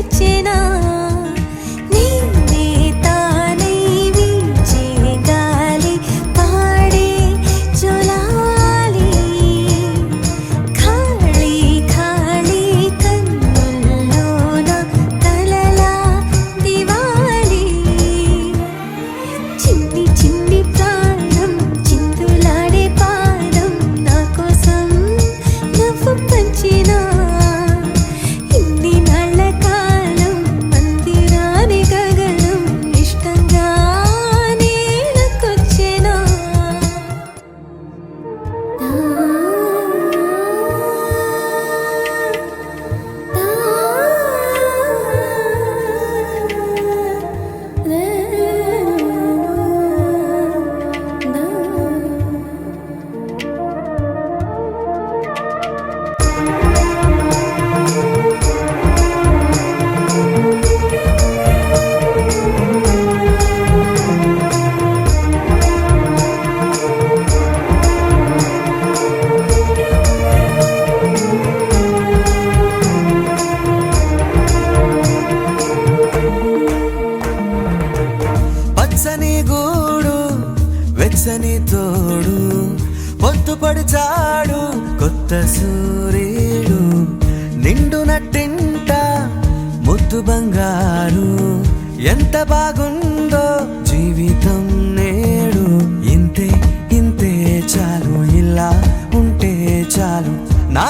నేలకొచ్చేనా నేనే తానై వీచే గాలి పాడే జొలాలి ఖాళీ ఖాళీ కన్నుల్లోన కలలా దివాలి చిన్ని చిన్ని ప్రాణం చిందులాడే పాదం నా కోసం నవ్వు పంచినా ఇన్ని నాళ్ళ కాలం మందిరాని గగనం ఇష్టంగా నేలకొచ్చేనా పచ్చని గూడు వెచ్చని తోడు పొద్దుపడి చాడు కొత్త సూర్యుడు నిండు నట్టింట ముద్దు బంగారు ఎంత బాగుందో జీవితం నేడు ఇంతే ఇంతే చాలు ఇలా ఉంటే చాలు నా